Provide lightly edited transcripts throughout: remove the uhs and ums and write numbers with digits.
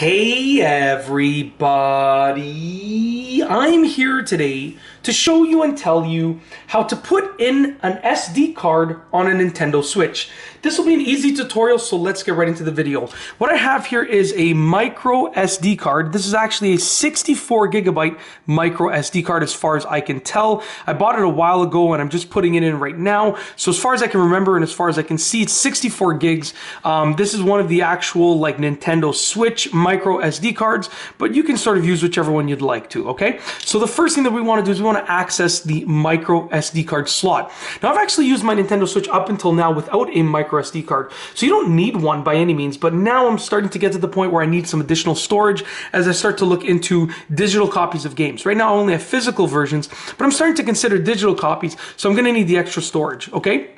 Hey everybody, I'm here today to show you and tell you how to put in an SD card on a Nintendo Switch. This will be an easy tutorial, so let's get right into the video. What I have here is a micro SD card. This is actually a 64 gigabyte micro SD card as far as I can tell. I bought it a while ago and I'm just putting it in right now. So as far as I can remember and as far as I can see, it's 64 gigs. This is one of the actual like Nintendo Switch micro SD cards, but you can sort of use whichever one you'd like to, okay? So the first thing that we want to do is we want to access the micro SD card slot. Now I've actually used my Nintendo Switch up until now without a micro SD card, so you don't need one by any means, but now I'm starting to get to the point where I need some additional storage as I start to look into digital copies of games. Right now I only have physical versions, but I'm starting to consider digital copies, so I'm going to need the extra storage, okay?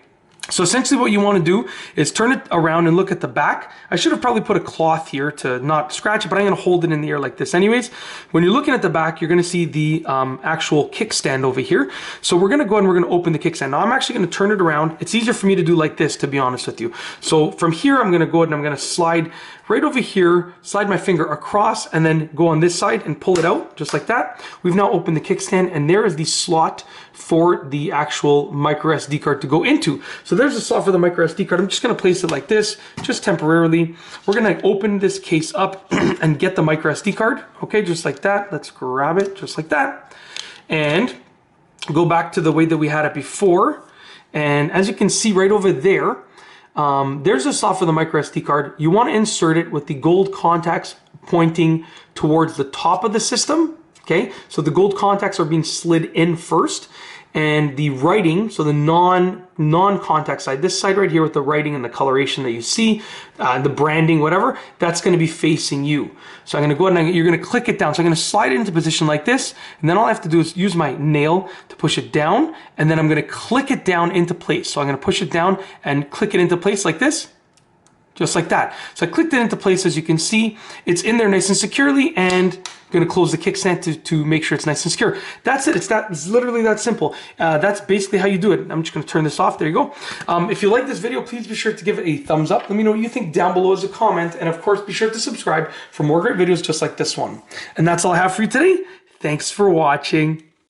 So essentially what you want to do is turn it around and look at the back. I should have probably put a cloth here to not scratch it, but I'm going to hold it in the air like this anyways. When you're looking at the back, you're going to see the actual kickstand over here. So we're going to go and we're going to open the kickstand. Now I'm actually going to turn it around. It's easier for me to do like this, to be honest with you. So from here, I'm going to go ahead and I'm going to slide right over here, slide my finger across, and then go on this side and pull it out, just like that. We've now opened the kickstand, and there is the slot for the actual micro SD card to go into. So there's the slot for the micro SD card. I'm just gonna place it like this, just temporarily. We're gonna open this case up and get the micro SD card, okay, just like that. Let's grab it, just like that. And go back to the way that we had it before. And as you can see right over there, there's a slot for the micro SD card. You want to insert it with the gold contacts pointing towards the top of the system. Okay, so the gold contacts are being slid in first, and the writing, so the non-contact side, this side right here with the writing and the coloration that you see, the branding, whatever, that's going to be facing you. So I'm going to go ahead and you're going to click it down. So I'm going to slide it into position like this, and then all I have to do is use my nail to push it down, and then I'm going to click it down into place. So I'm going to push it down and click it into place like this. Just like that. So I clicked it into place. As you can see, it's in there nice and securely, and I'm going to close the kickstand to make sure it's nice and secure. That's it. It's literally that simple. That's basically how you do it. I'm just going to turn this off. There you go. If you like this video, please be sure to give it a thumbs up. Let me know what you think down below as a comment. And of course, be sure to subscribe for more great videos just like this one. And that's all I have for you today. Thanks for watching.